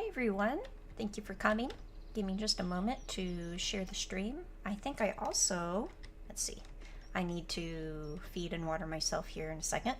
everyone, thank you for coming. Give me just a moment to share the stream. I think I also, let's see, I need to feed and water myself here in a second.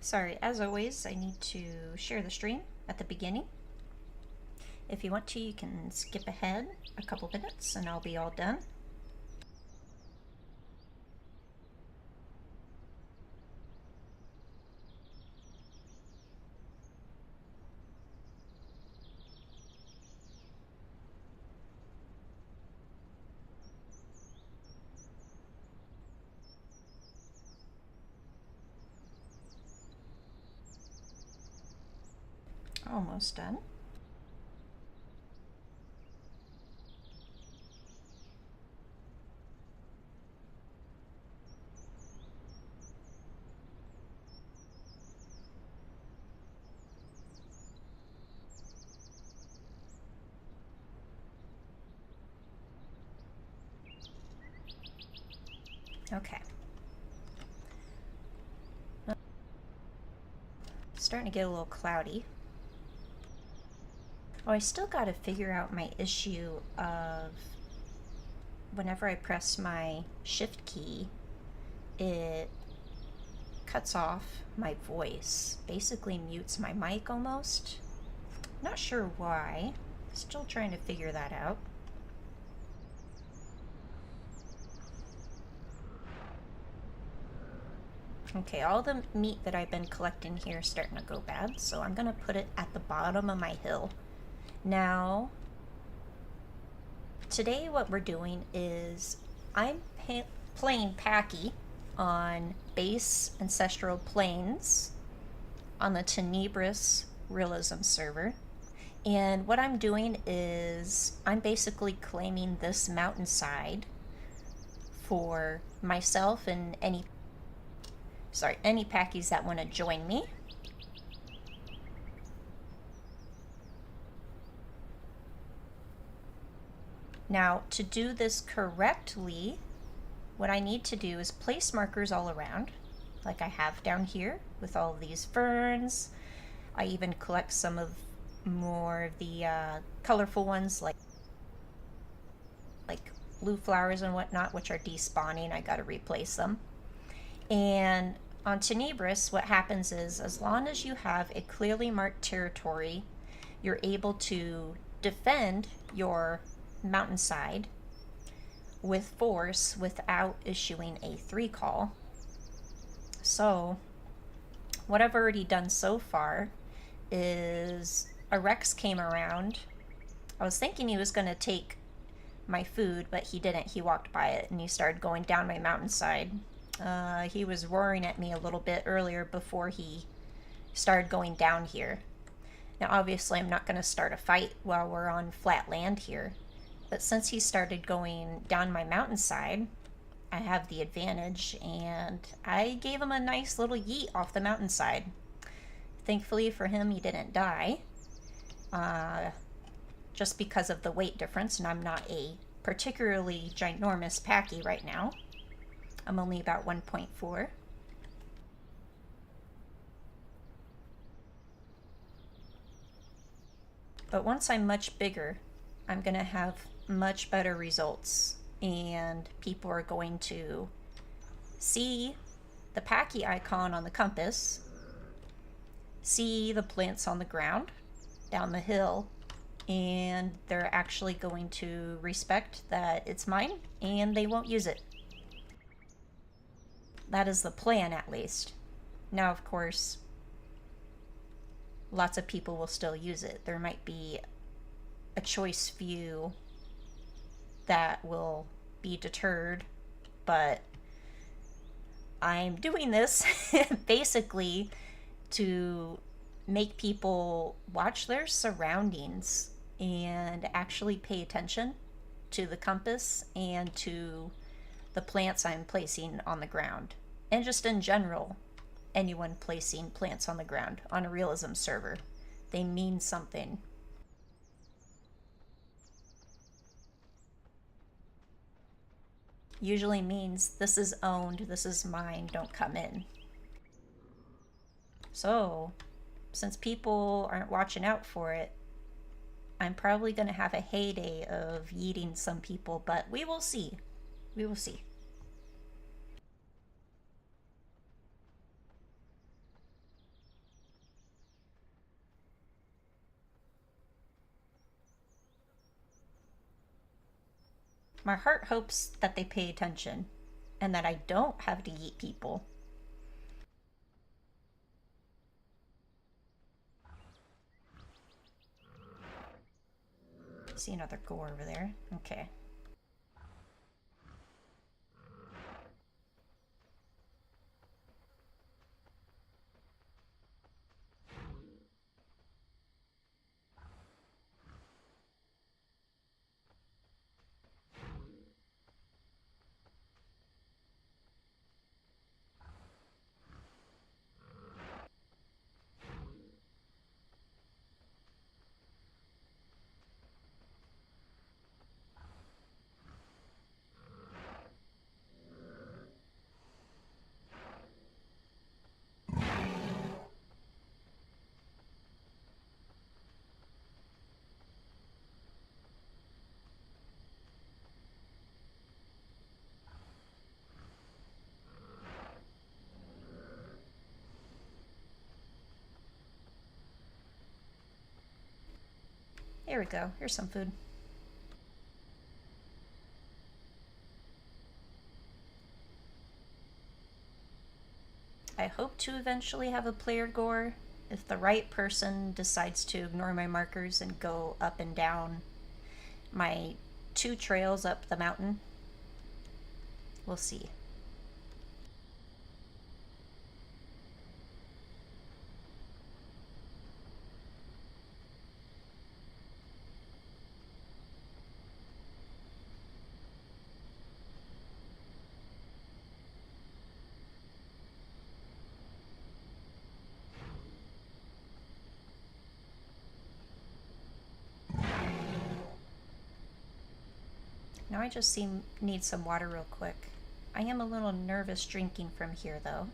Sorry, as always, I need to share the stream at the beginning. If you want to, you can skip ahead a couple minutes and I'll be all done. Almost done. Okay. It's starting to get a little cloudy. Oh, I still gotta figure out my issue of whenever I press my shift key, it cuts off my voice. Basically mutes my mic almost. Not sure why. Still trying to figure that out. Okay, all the meat that I've been collecting here is starting to go bad, so I'm gonna put it at the bottom of my hill. Now, today what we're doing is I'm playing Pachy on base Ancestral Plains on the Tenebris Realism server. And what I'm doing is I'm basically claiming this mountainside for myself and any Packies that want to join me. Now, to do this correctly, what I need to do is place markers all around, like I have down here with all of these ferns. I even collect some of more of the colorful ones like blue flowers and whatnot, which are despawning. I gotta replace them. And on Tenebris, what happens is, as long as you have a clearly marked territory, you're able to defend your mountainside with force without issuing a 3 call. So what I've already done so far is a Rex came around. I was thinking he was going to take my food, but he didn't. He walked by it and he started going down my mountainside. He was roaring at me a little bit earlier before he started going down here. Now obviously I'm not going to start a fight while we're on flat land here, but since he started going down my mountainside, I have the advantage, and I gave him a nice little yeet off the mountainside. Thankfully for him, he didn't die, just because of the weight difference, and I'm not a particularly ginormous Pachy right now. I'm only about 1.4. But once I'm much bigger, I'm going to have much better results, and people are going to see the Pachy icon on the compass, see the plants on the ground down the hill, and they're actually going to respect that it's mine and they won't use it. That is the plan, at least. Now, of course, lots of people will still use it. There might be a choice few that will be deterred, but I'm doing this basically to make people watch their surroundings and actually pay attention to the compass and to the plants I'm placing on the ground. And just in general, anyone placing plants on the ground on a realism server. They mean something. Usually means this is owned, this is mine, don't come in. So, since people aren't watching out for it, I'm probably going to have a heyday of yeeting some people, but we will see. We will see. My heart hopes that they pay attention and that I don't have to yeet people. See another gore over there. Okay. Here we go. Here's some food. I hope to eventually have a player gore if the right person decides to ignore my markers and go up and down my 2 trails up the mountain. We'll see. Now I just need some water real quick. I am a little nervous drinking from here though.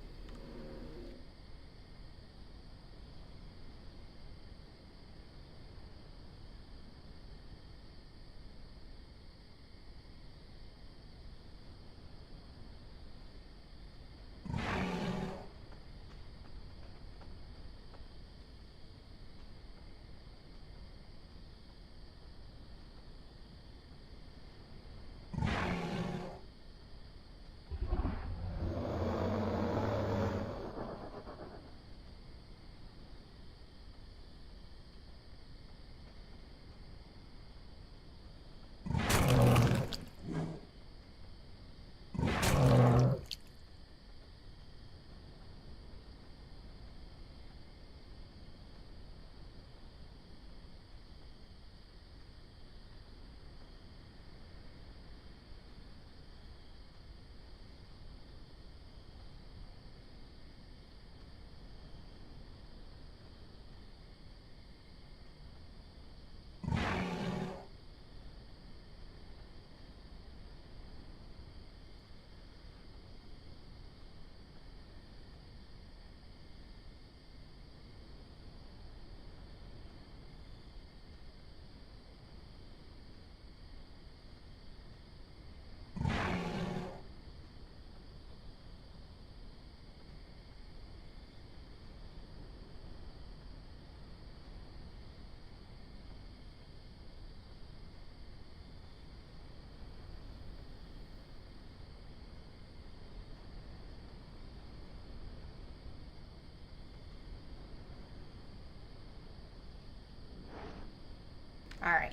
Alright.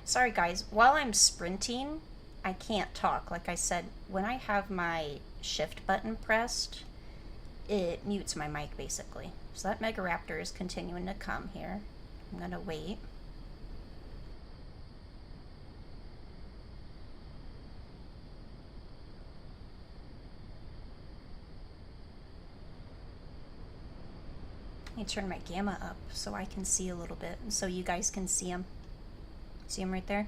Sorry guys, while I'm sprinting, I can't talk. Like I said, when I have my shift button pressed, it mutes my mic basically. So that Mega Raptor is continuing to come here. I'm gonna wait. Let me turn my gamma up so I can see a little bit, so you guys can see him. See him right there?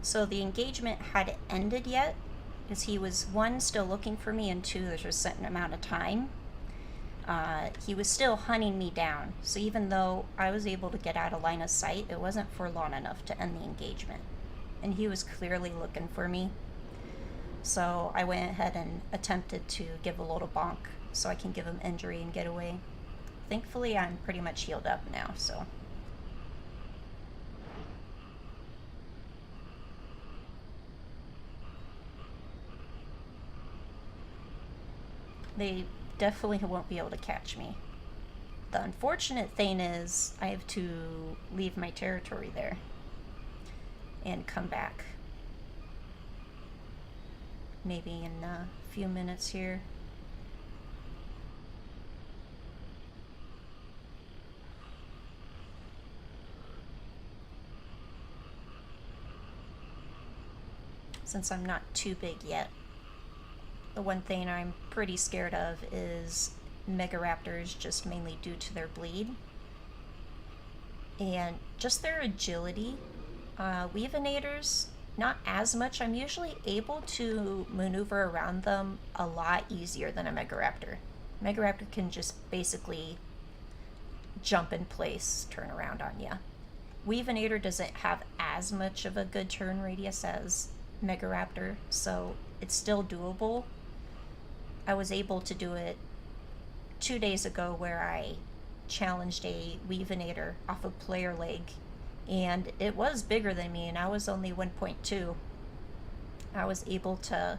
So the engagement hadn't ended yet, because he was, one, still looking for me, and two, there's a certain amount of time. He was still hunting me down, so even though I was able to get out of line of sight, it wasn't for long enough to end the engagement. And he was clearly looking for me. So I went ahead and attempted to give a little bonk so I can give him injury and get away. Thankfully, I'm pretty much healed up now, so... They definitely won't be able to catch me. The unfortunate thing is I have to leave my territory there and come back. Maybe in a few minutes here. Since I'm not too big yet. The one thing I'm pretty scared of is Mega Raptors, just mainly due to their bleed and just their agility. Weavinators, not as much. I'm usually able to maneuver around them a lot easier than a Mega Raptor. Mega Raptor can just basically jump in place, turn around on you. Weavinator doesn't have as much of a good turn radius as Mega Raptor, so it's still doable. I was able to do it 2 days ago where I challenged a Weavinator off a player leg, and it was bigger than me, and I was only 1.2. I was able to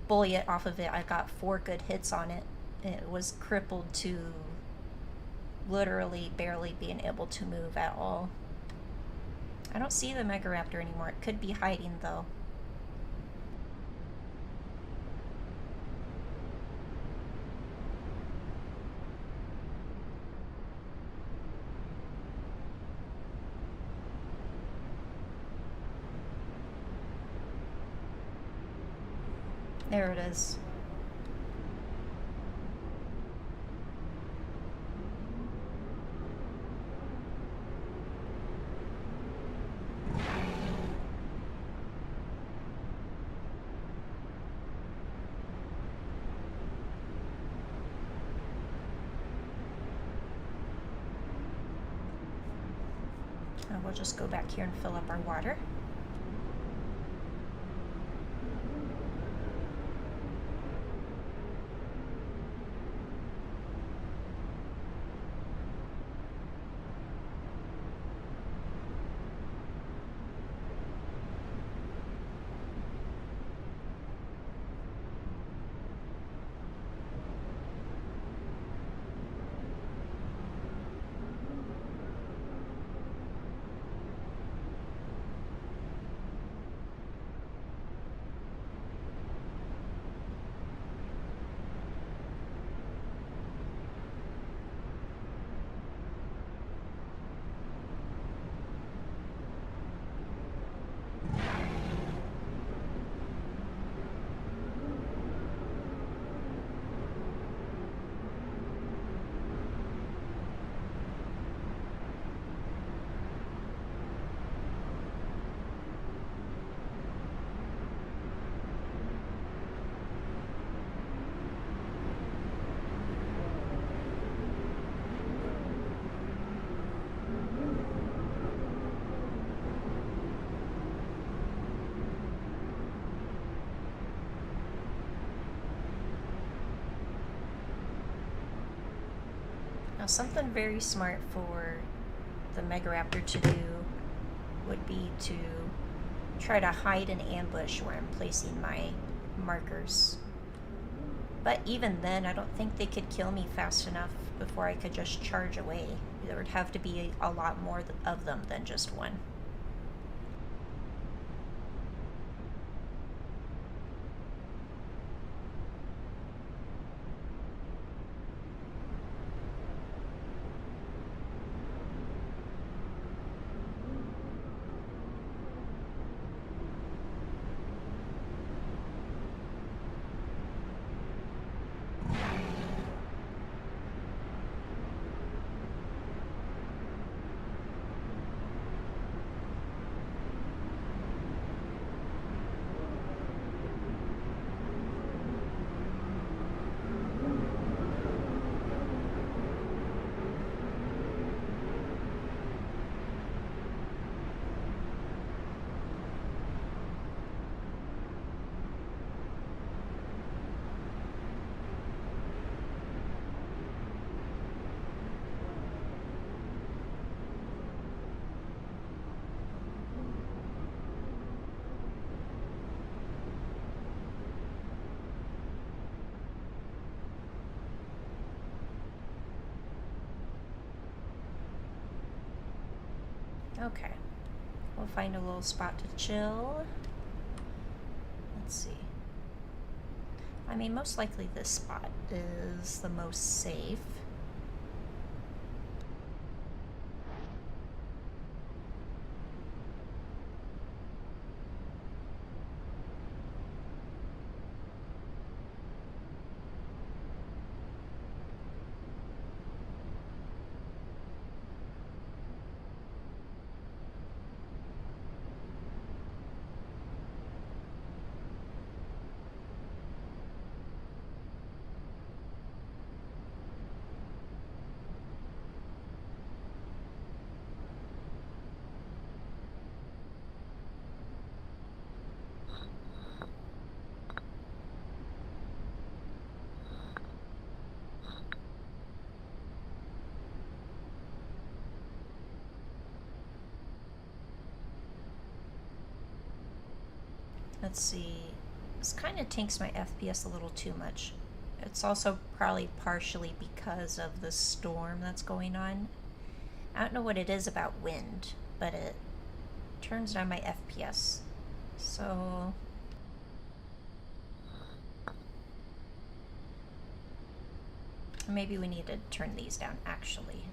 bully it off of it. I got 4 good hits on it. It was crippled to literally barely being able to move at all. I don't see the Mega Raptor anymore. It could be hiding though. There it is. We'll just go back here and fill up our water. Now, something very smart for the Megaraptor to do would be to try to hide an ambush where I'm placing my markers. But even then, I don't think they could kill me fast enough before I could just charge away. There would have to be a lot more of them than just one. Okay, we'll find a little spot to chill. Let's see. I mean, most likely this spot is the most safe. Let's see. This kind of tanks my FPS a little too much. It's also probably partially because of the storm that's going on. I don't know what it is about wind, but it turns down my FPS. So maybe we need to turn these down actually.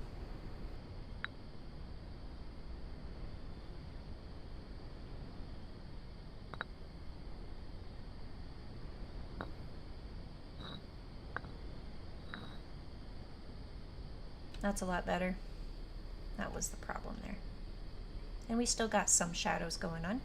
That's a lot better. That was the problem there. And we still got some shadows going on.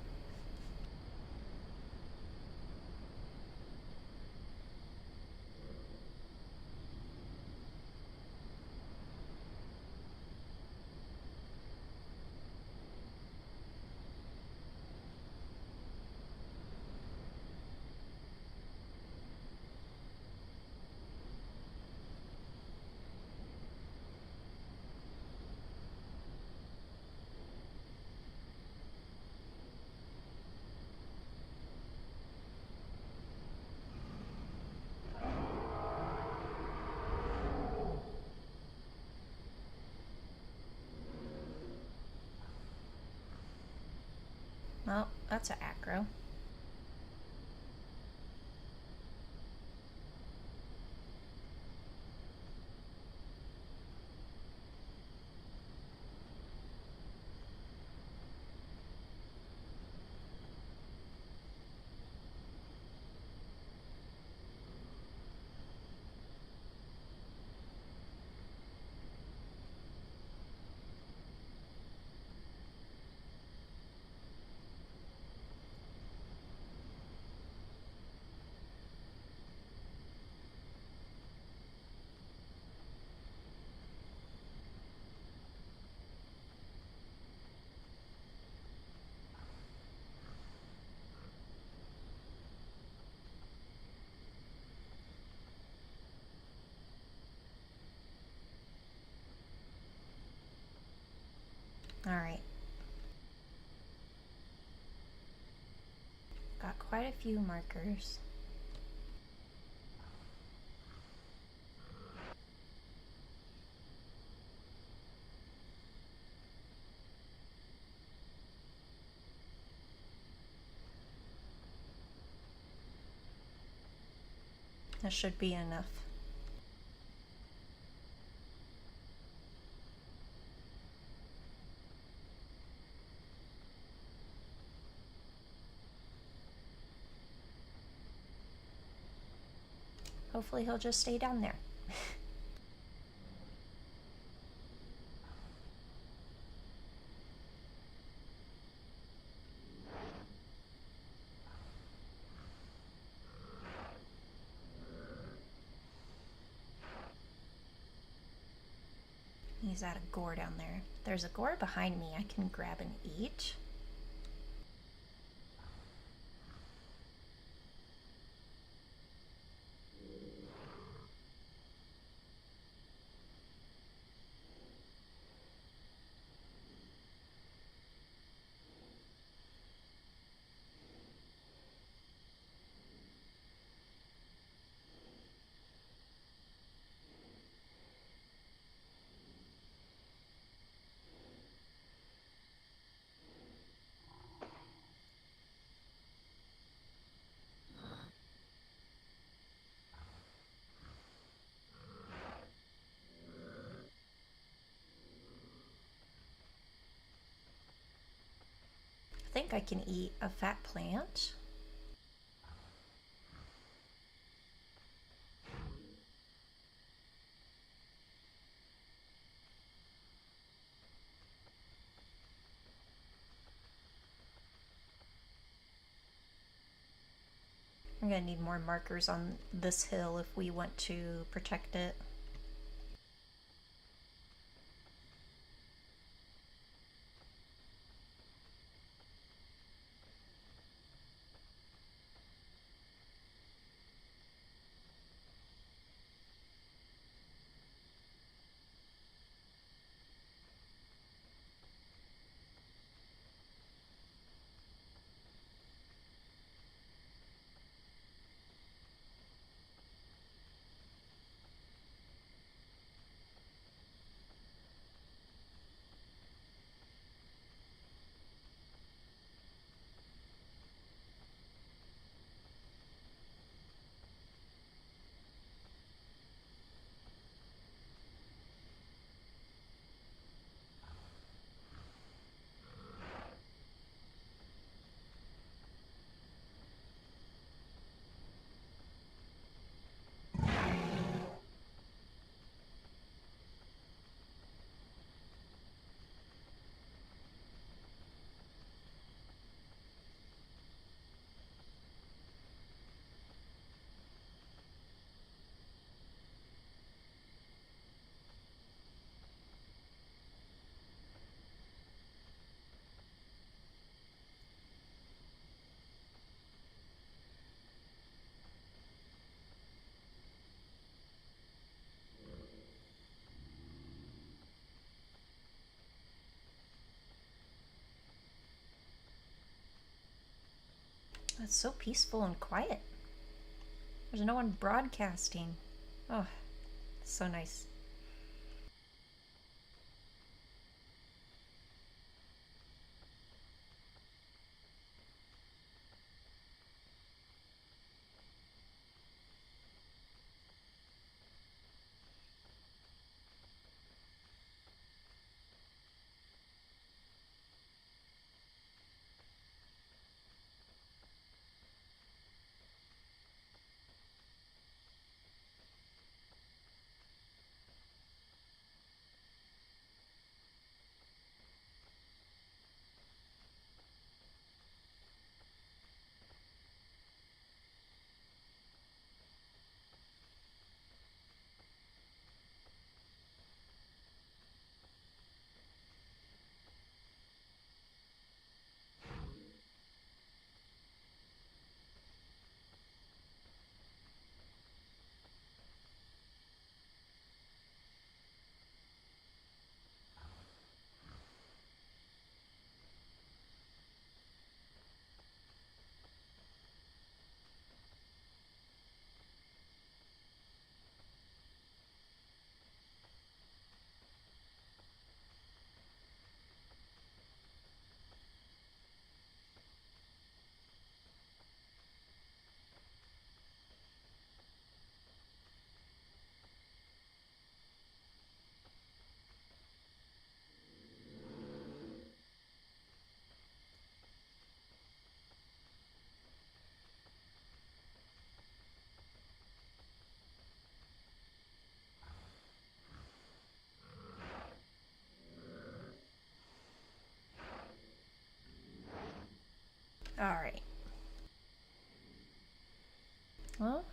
Well, that's an acro. All right. Got quite a few markers. That should be enough. Hopefully he'll just stay down there. He's at a gore down there. There's a gore behind me I can grab and eat. I think I can eat a fat plant. I'm gonna need more markers on this hill if we want to protect it. It's so peaceful and quiet. There's no one broadcasting. Oh, so nice.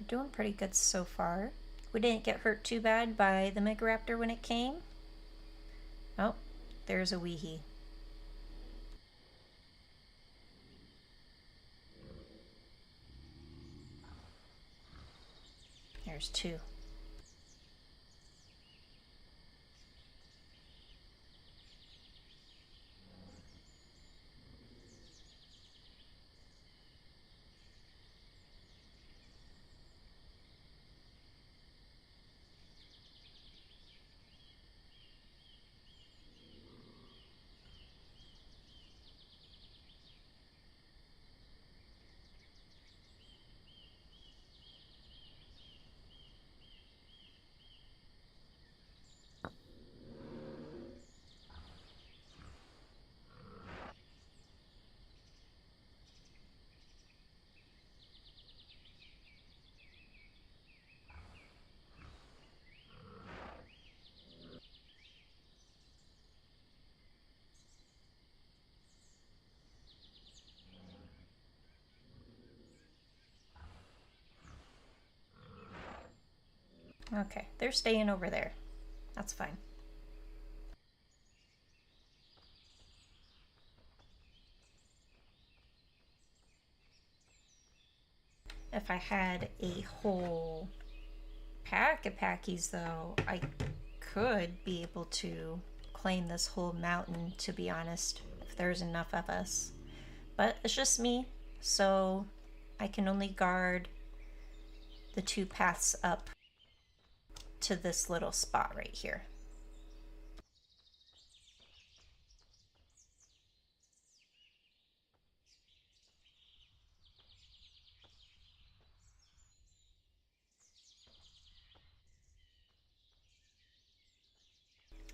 Doing pretty good so far. We didn't get hurt too bad by the Megaraptor when it came. Oh, there's a weehee. There's two. Okay, they're staying over there. That's fine. If I had a whole pack of Packies, though, I could be able to claim this whole mountain, to be honest, if there's enough of us. But it's just me, so I can only guard the two paths up to this little spot right here.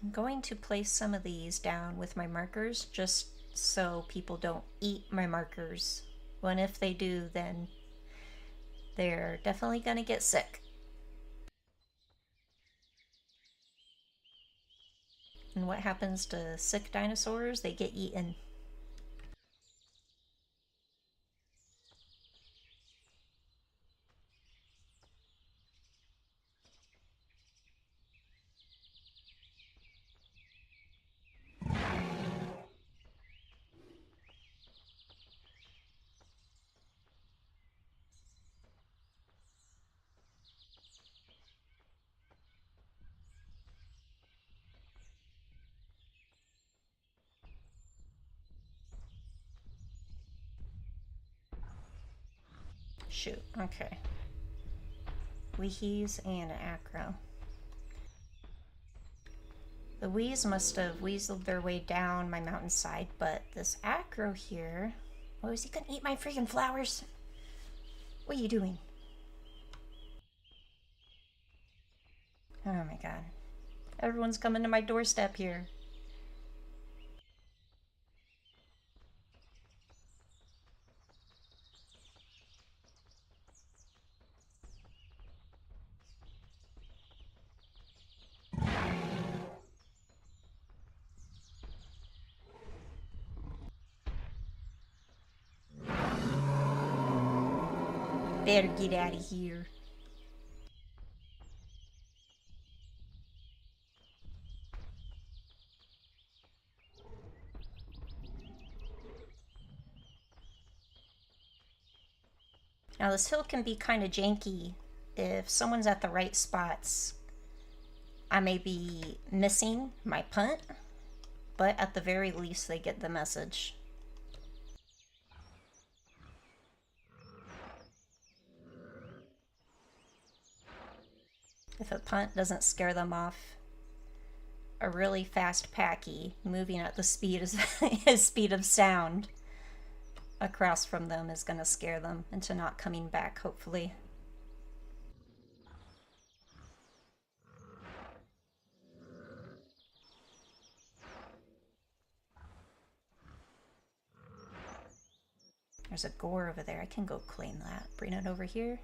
I'm going to place some of these down with my markers just so people don't eat my markers. When if they do, then they're definitely gonna get sick. And what happens to sick dinosaurs? They get eaten. Shoot, okay. Weehees and an acro. The Wees must have weaseled their way down my mountainside, but this acro here... Oh, is he gonna eat my freaking flowers? What are you doing? Oh my god. Everyone's coming to my doorstep here. Better get out of here. Now this hill can be kind of janky. If someone's at the right spots, I may be missing my punt, but at the very least they get the message. If a punt doesn't scare them off, a really fast Pachy moving at the speed of sound across from them is going to scare them into not coming back, hopefully. There's a gore over there. I can go claim that. Bring it over here.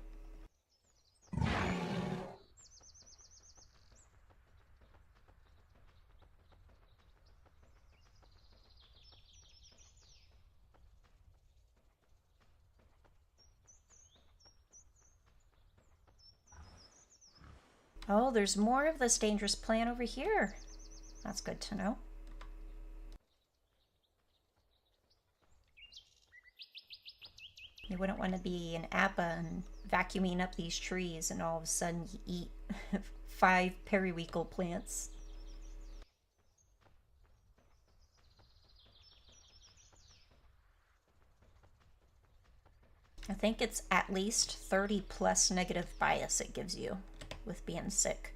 Oh, there's more of this dangerous plant over here. That's good to know. You wouldn't want to be an appa and vacuuming up these trees and all of a sudden you eat 5 periwinkle plants. I think it's at least 30 plus negative bias it gives you with being sick.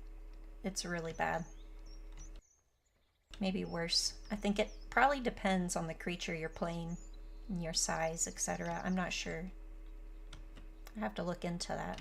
It's really bad. Maybe worse. I think it probably depends on the creature you're playing and your size, etc. I'm not sure. I have to look into that.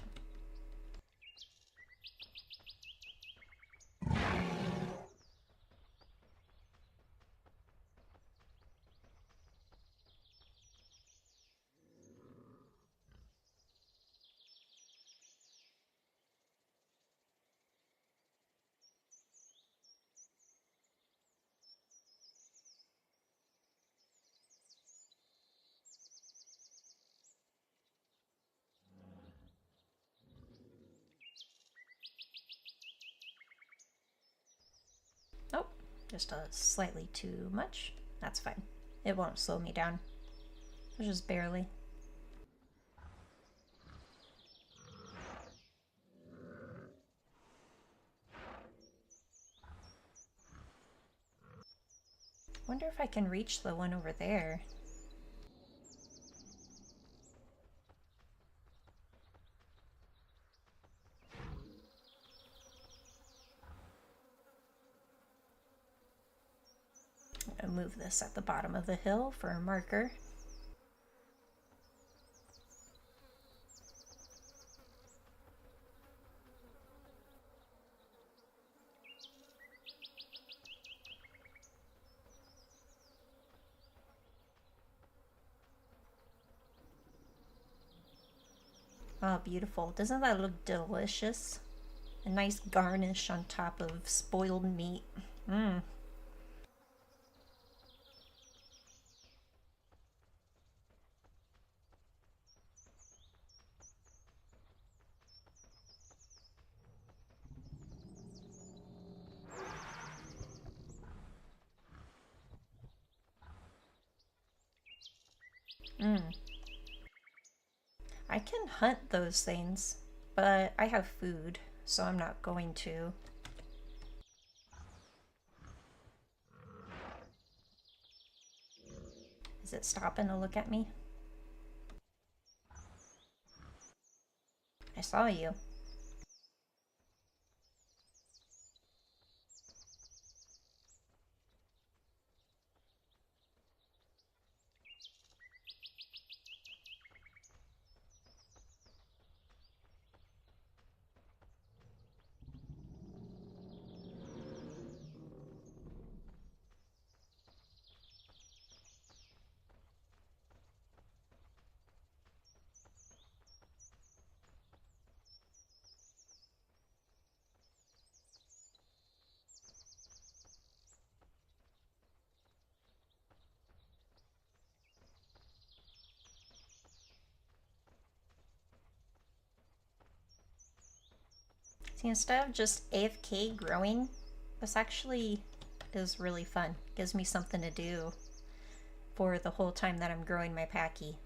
Oh, just a slightly too much. That's fine. It won't slow me down. Just barely. Wonder if I can reach the one over there. I'm gonna move this at the bottom of the hill for a marker. Oh, beautiful. Doesn't that look delicious? A nice garnish on top of spoiled meat. Mmm. Mmm. I can hunt those things, but I have food, so I'm not going to. Is it stopping to look at me? I saw you. See, instead of just AFK growing, this actually is really fun. Gives me something to do for the whole time that I'm growing my Pachy.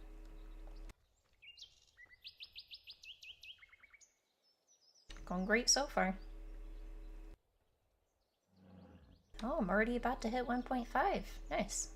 Going great so far. Oh, I'm already about to hit 1.5. Nice.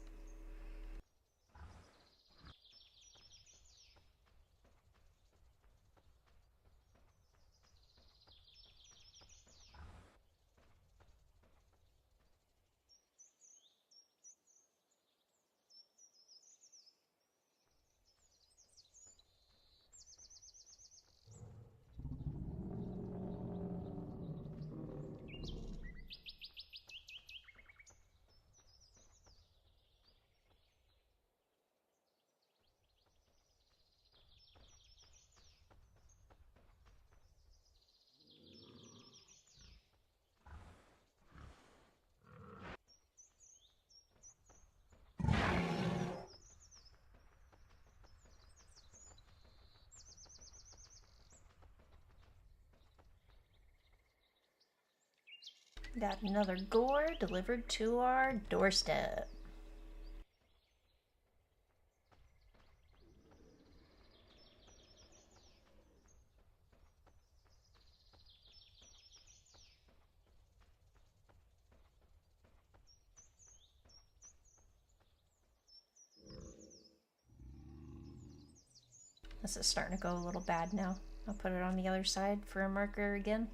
Got another gore delivered to our doorstep. This is starting to go a little bad now. I'll put it on the other side for a marker again.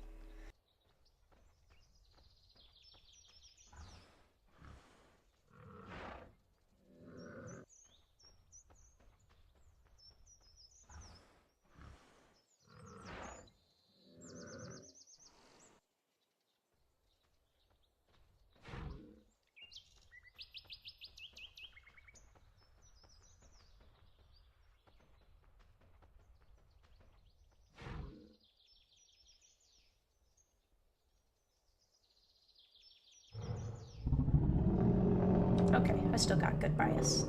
Okay, I still got good bias.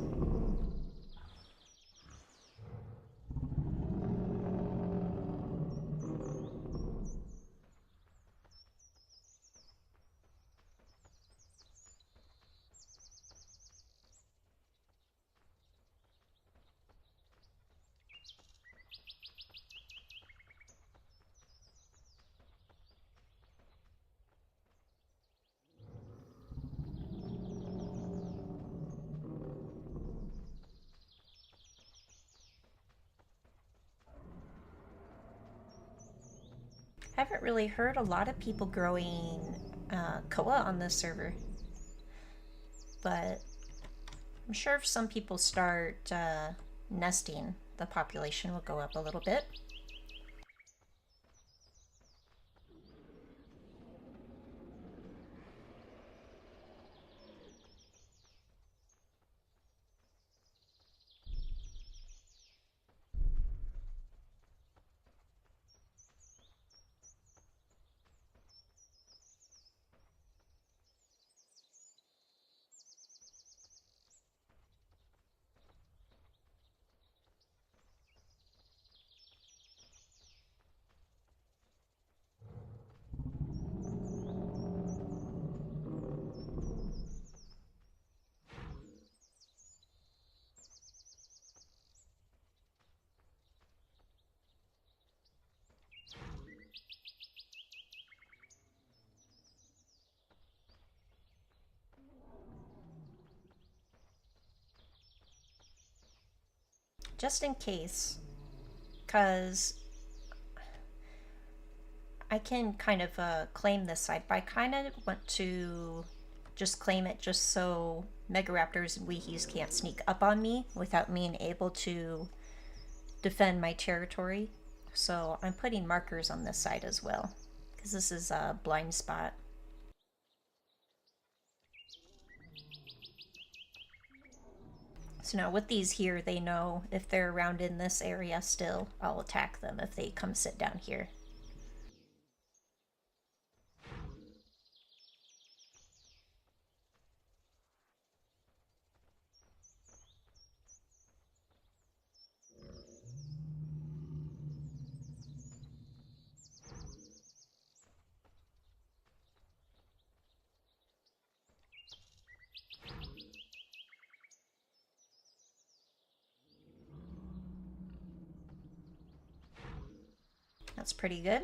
I haven't really heard a lot of people growing koa on this server, but I'm sure if some people start nesting, the population will go up a little bit. Just in case, because I can kind of claim this side, but I kind of want to just claim it just so Megaraptors and Weehees can't sneak up on me without being able to defend my territory. So I'm putting markers on this side as well, because this is a blind spot. So now with these here, they know if they're around in this area still, I'll attack them if they come sit down here. That's pretty good.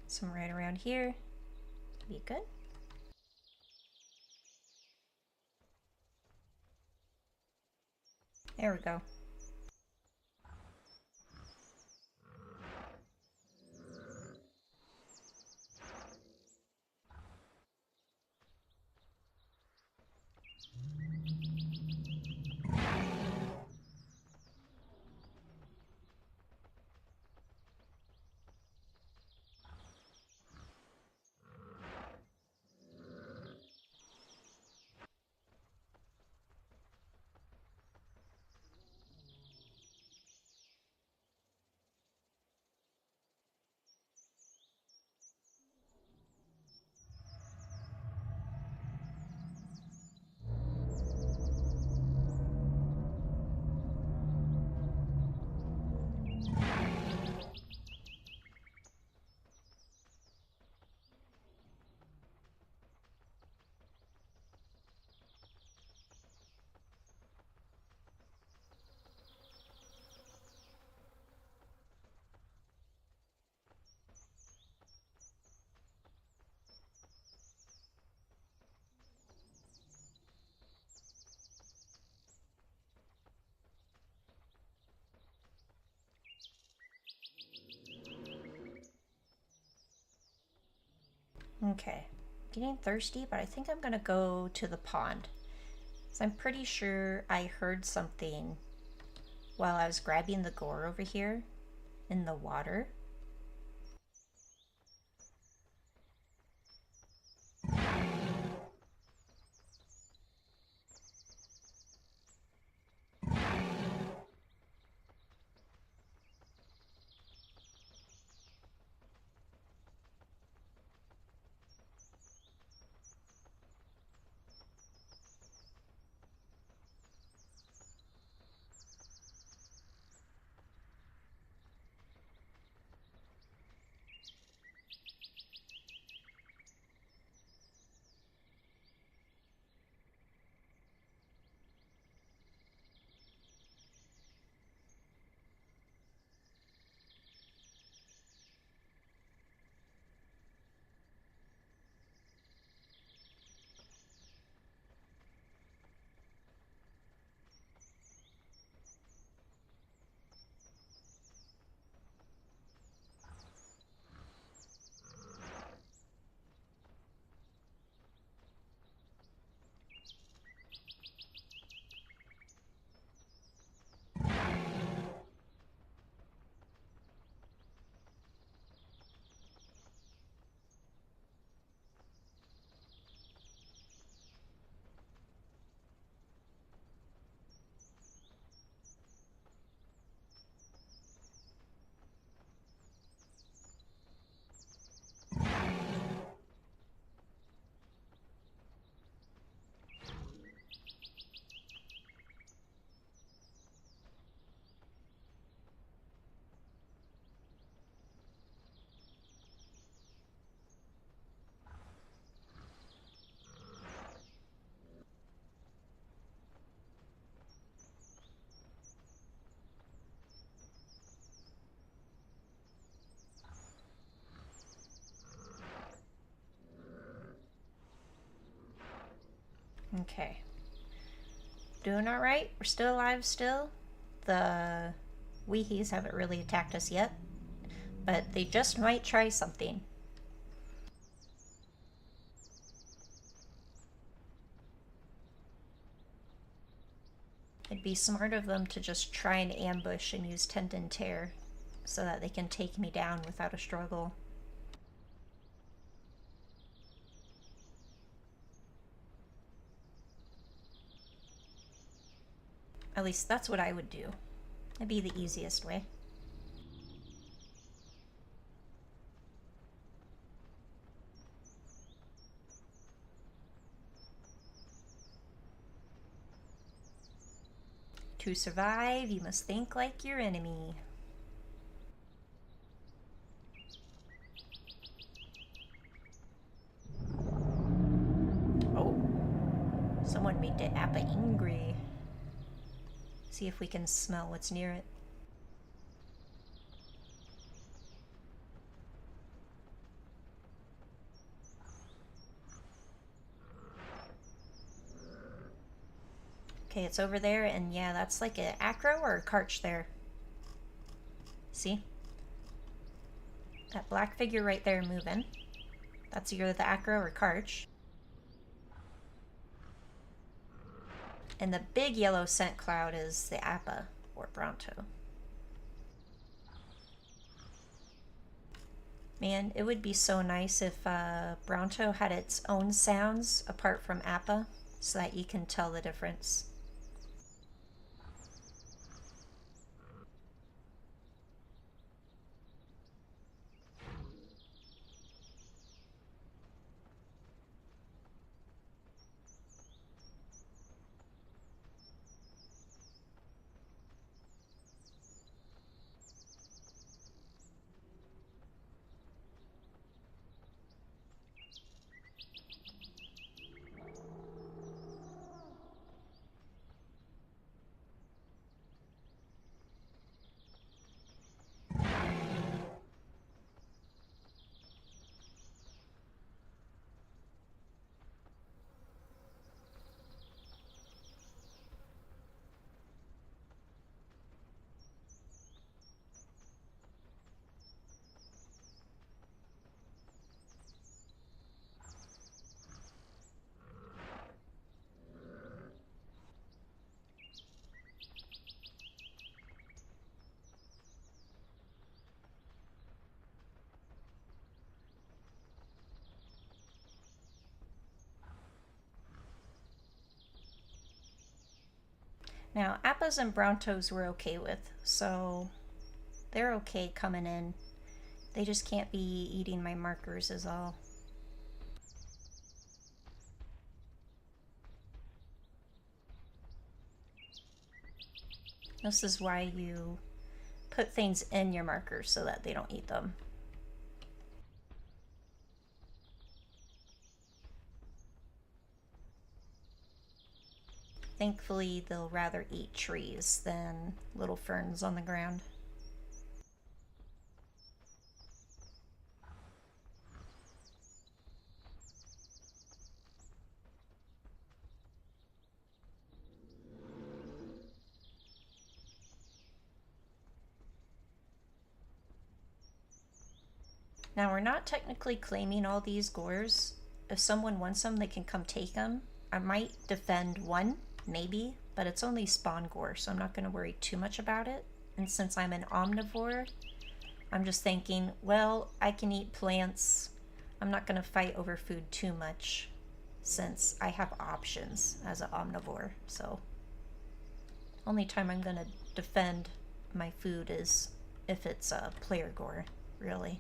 Some right around here. Be good. There we go. Okay, getting thirsty, but I think I'm gonna go to the pond. So I'm pretty sure I heard something while I was grabbing the gore over here in the water. Okay. Doing alright? We're still alive still. The weehies haven't really attacked us yet, but they just might try something. It'd be smart of them to just try and ambush and use tendon tear so that they can take me down without a struggle. At least that's what I would do. It'd be the easiest way. To survive, you must think like your enemy. Oh, someone made the appa angry. See if we can smell what's near it. Okay, it's over there, and yeah, that's like an acro or a carch there. See? That black figure right there moving. That's either the acro or carch. And the big yellow scent cloud is the appa or bronto. Man, it would be so nice if bronto had its own sounds apart from appa so that you can tell the difference. Now, Appas and Browntoes we're okay with, so they're okay coming in. They just can't be eating my markers is all. This is why you put things in your markers so that they don't eat them. Thankfully, they'll rather eat trees than little ferns on the ground. Now, we're not technically claiming all these gores. If someone wants them, they can come take them. I might defend one, maybe, but it's only spawn gore, so I'm not going to worry too much about it. And since I'm an omnivore, I'm just thinking, well, I can eat plants. I'm not going to fight over food too much since I have options as an omnivore. So, only time I'm going to defend my food is if it's a player gore, really.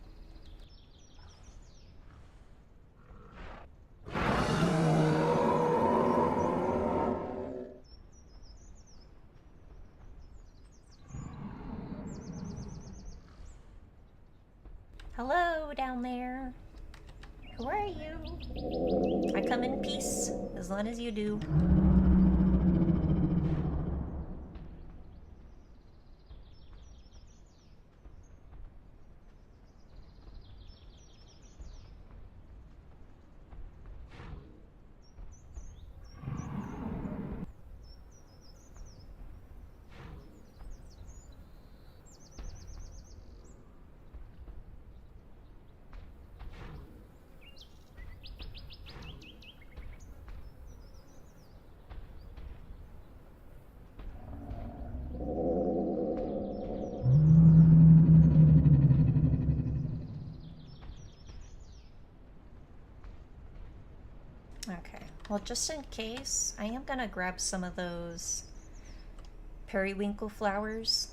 Hello down there. Who are you? I come in peace, as long as you do. Okay, well, just in case, I am gonna grab some of those periwinkle flowers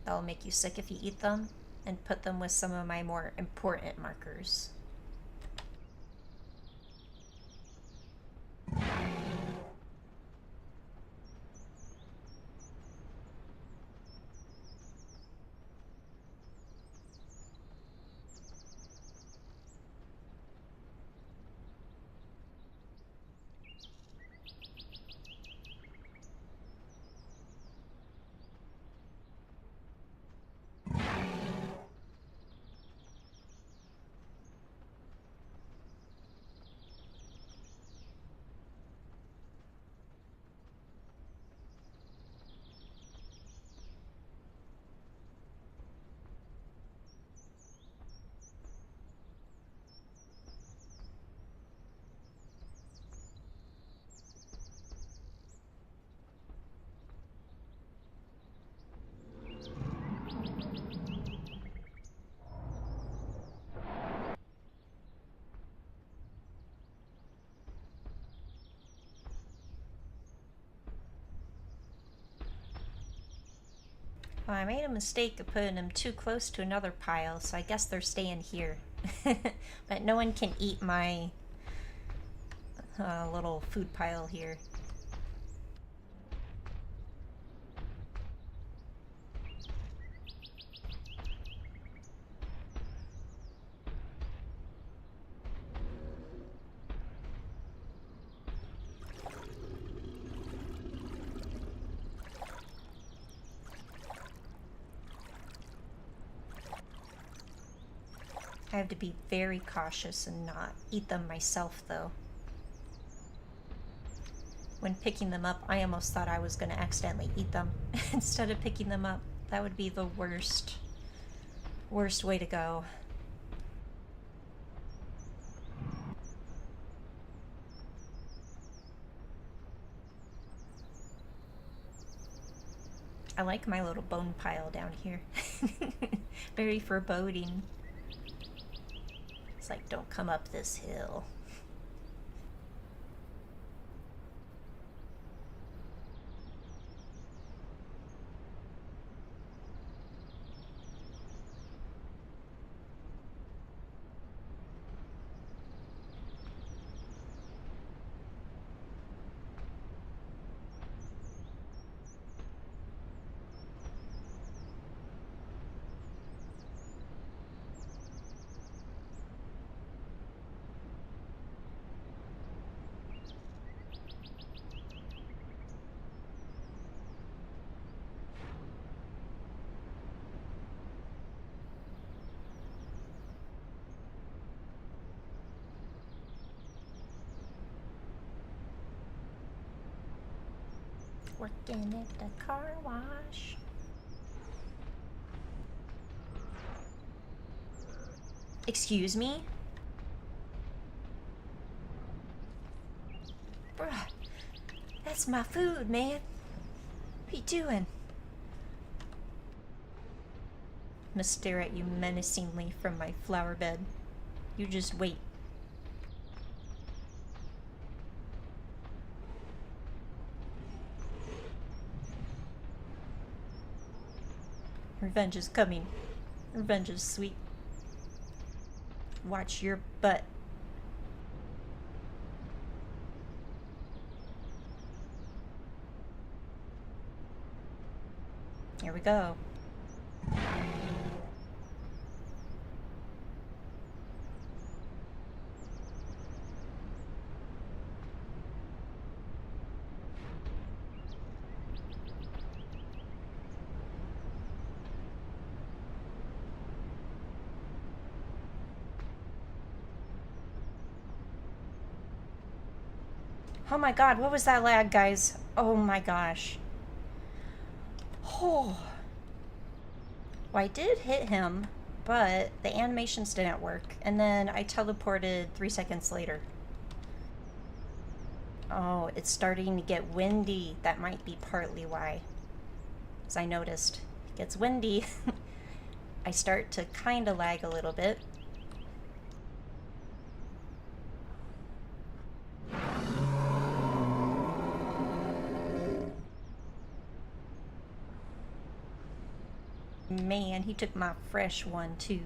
that'll make you sick if you eat them, and put them with some of my more important markers. Well, I made a mistake of putting them too close to another pile, so I guess they're staying here. But no one can eat my little food pile here. I have to be very cautious and not eat them myself, though. When picking them up, I almost thought I was going to accidentally eat them instead of picking them up. That would be the worst way to go. I like my little bone pile down here. Very foreboding. It's like, don't come up this hill. working at the car wash. Excuse me? Bruh, that's my food, man. What you doing? I'm gonna stare at you menacingly from my flower bed. You just wait. Revenge is coming. Revenge is sweet. Watch your butt. Here we go. Oh my god, what was that lag, guys? Oh my gosh. Oh. Well, I did hit him, but the animations didn't work, and then I teleported 3 seconds later. Oh, it's starting to get windy. That might be partly why. As I noticed, it gets windy. I start to kind of lag a little bit. Man, he took my fresh one too.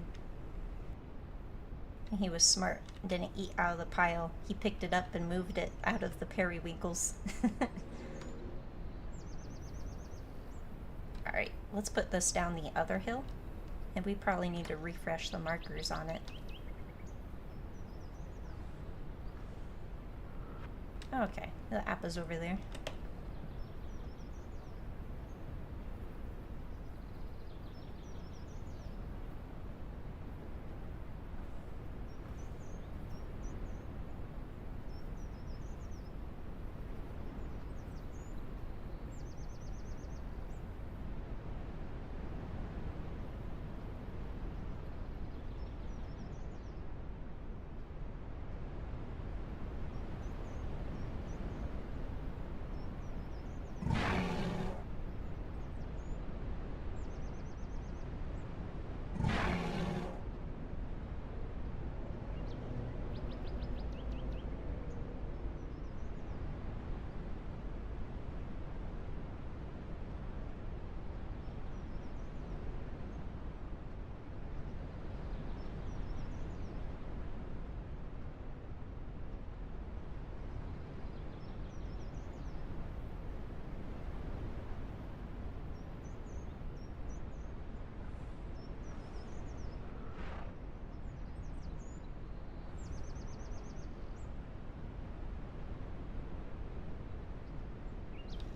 He was smart. Didn't eat out of the pile. He picked it up and moved it out of the periwinkles. Alright, let's put this down the other hill. And we probably need to refresh the markers on it. Okay, the app is over there.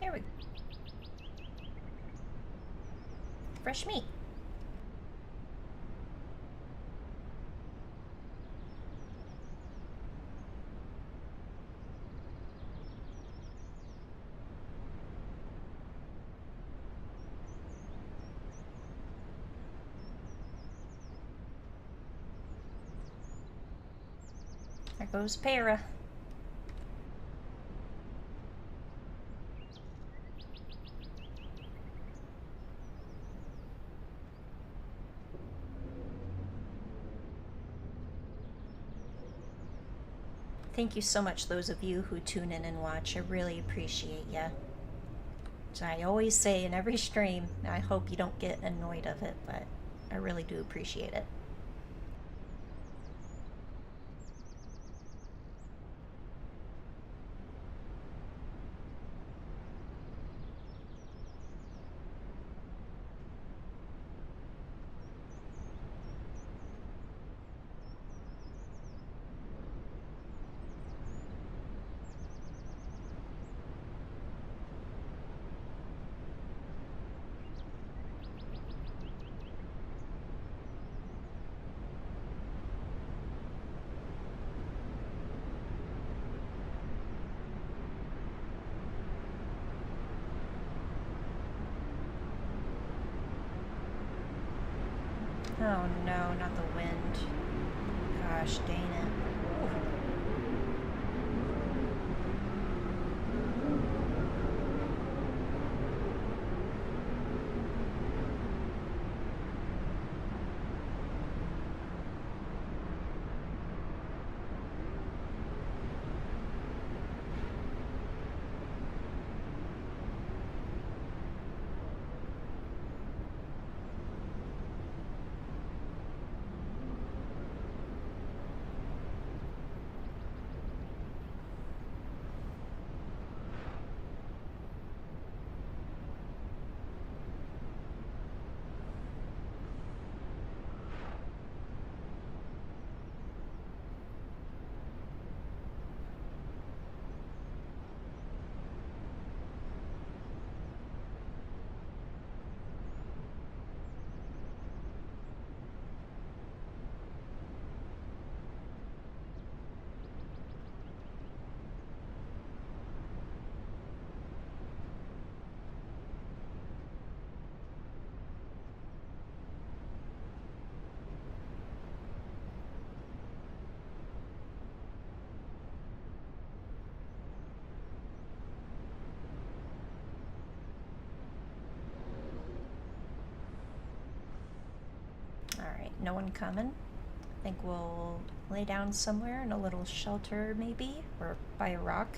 Here we go. Fresh meat. There goes Para. Thank you so much, those of you who tune in and watch. I really appreciate ya. As I always say in every stream, I hope you don't get annoyed of it, but I really do appreciate it. Oh no, not the wind. Gosh dang it. Ooh. Alright, no one coming. I think we'll lay down somewhere in a little shelter, maybe, or by a rock.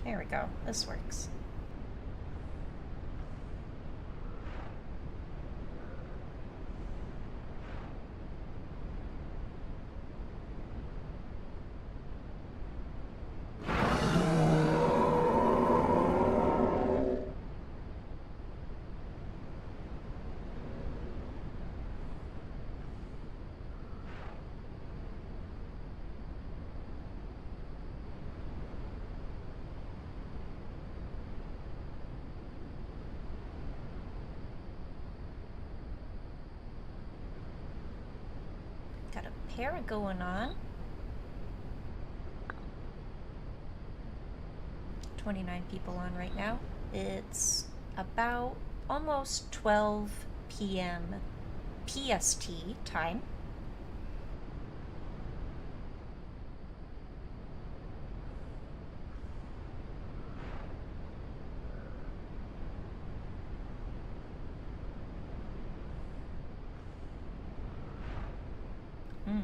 There we go. This works. Got a pair going on. 29 people on right now. It's about almost 12 p.m. PST time. Mm.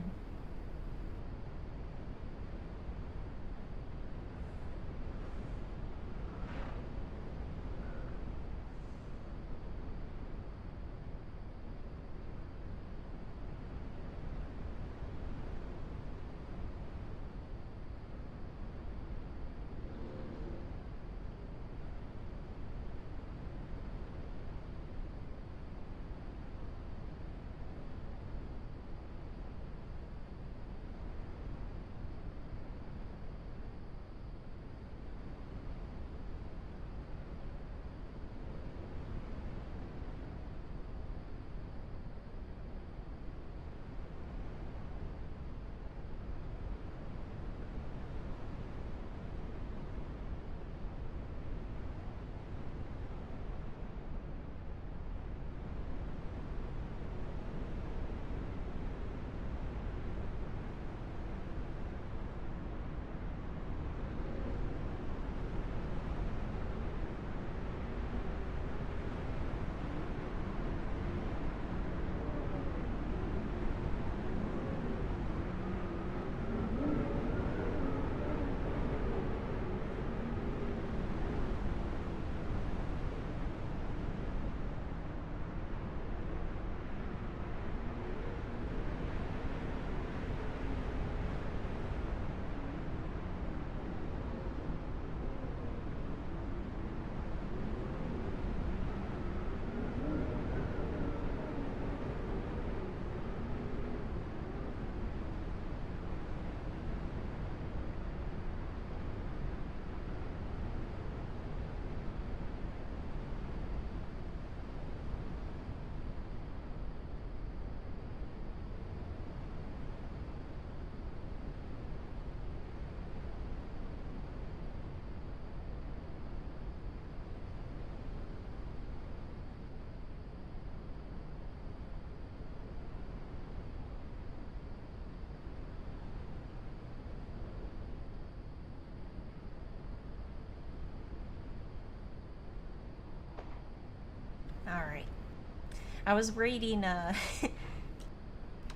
I was reading I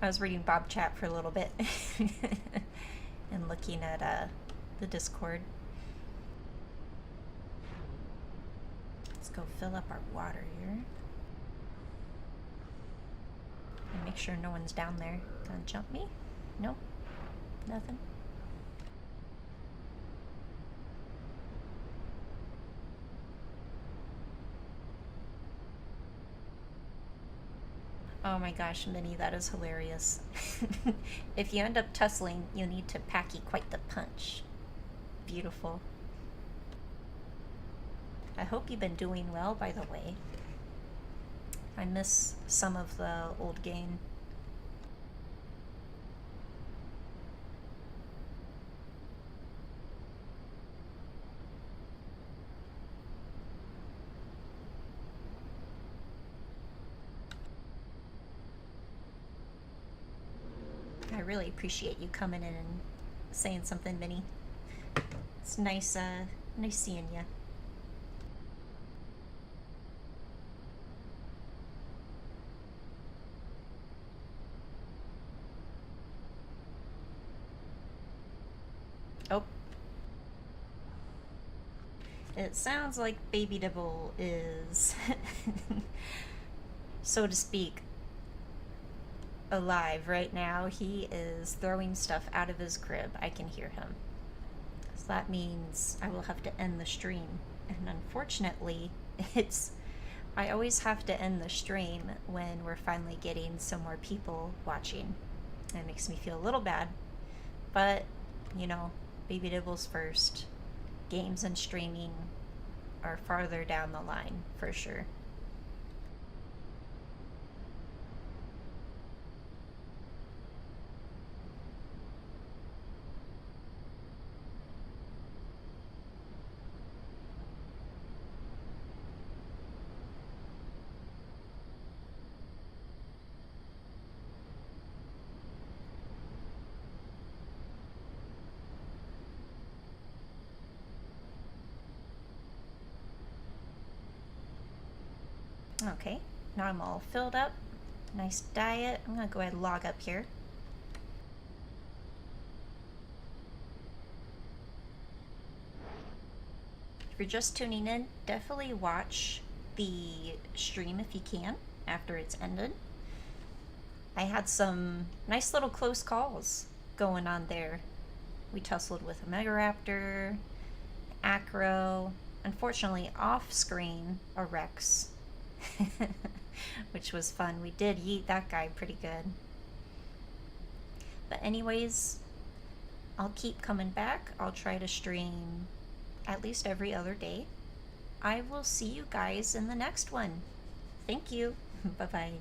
was reading Bob Chat for a little bit and looking at the Discord. Let's go fill up our water here. And make sure no one's down there. Gonna jump me? Nope. Nothing. Oh my gosh, Minnie, that is hilarious. If you end up tussling, you need to Pachy quite the punch. Beautiful. I hope you've been doing well, by the way. I miss some of the old game. I really appreciate you coming in and saying something, Minnie. It's nice, nice seeing you. Oh. It sounds like Baby Dibble is, so to speak, alive right now. He is throwing stuff out of his crib. I can hear him. So that means I will have to end the stream. And unfortunately, I always have to end the stream when we're finally getting some more people watching. It makes me feel a little bad. But, you know, Baby Dibble's first. Games and streaming are farther down the line, for sure. Okay, now I'm all filled up. Nice diet. I'm gonna go ahead and log up here. If you're just tuning in, definitely watch the stream if you can after it's ended. I had some nice little close calls going on there. We tussled with a Megaraptor, Acro, unfortunately off screen a Rex. Which was fun. We did yeet that guy pretty good. But anyways, I'll keep coming back. I'll try to stream at least every other day. I will see you guys in the next one. Thank you. Bye-bye.